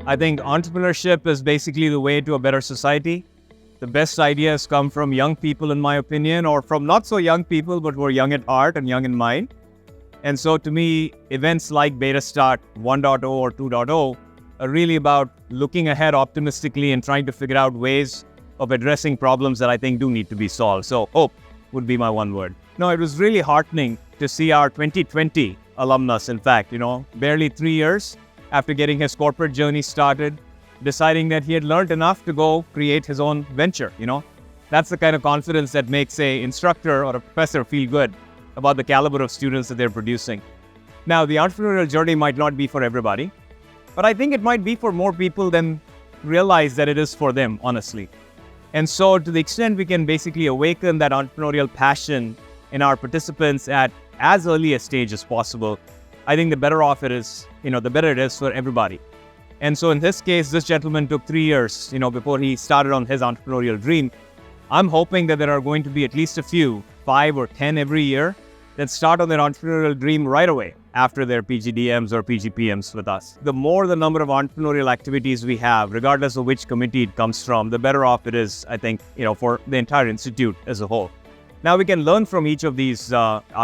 I think entrepreneurship is basically the way to a better society. The best ideas come from young people, in my opinion, or from not so young people, but who are young at heart and young in mind. And so to me, events like Beta Start 1.0 or 2.0 are really about looking ahead optimistically and trying to figure out ways of addressing problems that I think do need to be solved. So hope would be my one word. No, it was really heartening to see our 2020 alumnus, in fact, barely 3 years after getting his corporate journey started, deciding that he had learned enough to go create his own venture. That's the kind of confidence that makes an instructor or a professor feel good about the caliber of students that they're producing. Now, the entrepreneurial journey might not be for everybody, but I think it might be for more people than realize that it is for them, honestly. And so to the extent we can basically awaken that entrepreneurial passion in our participants at as early a stage as possible, I think the better off it is, the better it is for everybody. And so in this case, this gentleman took 3 years, before he started on his entrepreneurial dream. I'm hoping that there are going to be at least a few, 5 or 10 every year, that start on their entrepreneurial dream right away after their PGDMs or PGPMs with us. The more the number of entrepreneurial activities we have, regardless of which committee it comes from, the better off it is, I think, for the entire institute as a whole. Now we can learn from each of these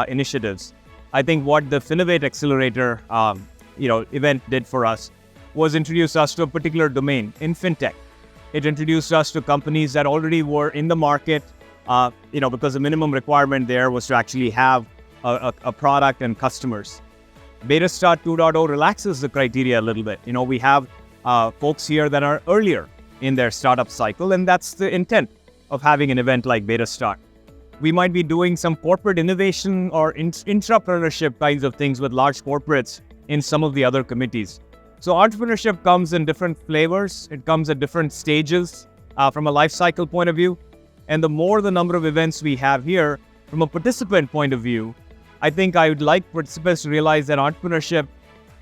initiatives. I think what the Finovate Accelerator, event did for us was introduce us to a particular domain in fintech. It introduced us to companies that already were in the market, because the minimum requirement there was to actually have a product and customers. Beta Start 2.0 relaxes the criteria a little bit. We have folks here that are earlier in their startup cycle, and that's the intent of having an event like Beta Start. We might be doing some corporate innovation or intrapreneurship kinds of things with large corporates in some of the other committees. So entrepreneurship comes in different flavors. It comes at different stages from a life cycle point of view. And the more the number of events we have here, from a participant point of view, I think I would like participants to realize that entrepreneurship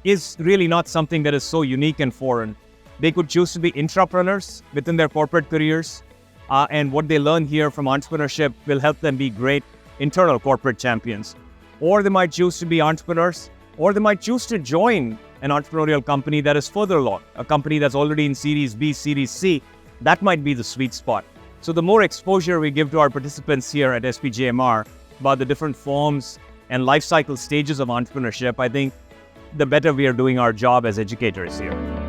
is really not something that is so unique and foreign. They could choose to be intrapreneurs within their corporate careers. And what they learn here from entrepreneurship will help them be great internal corporate champions. Or they might choose to be entrepreneurs, or they might choose to join an entrepreneurial company that is further along, a company that's already in Series B, Series C. That might be the sweet spot. So the more exposure we give to our participants here at SPJIMR about the different forms and life cycle stages of entrepreneurship, I think the better we are doing our job as educators here.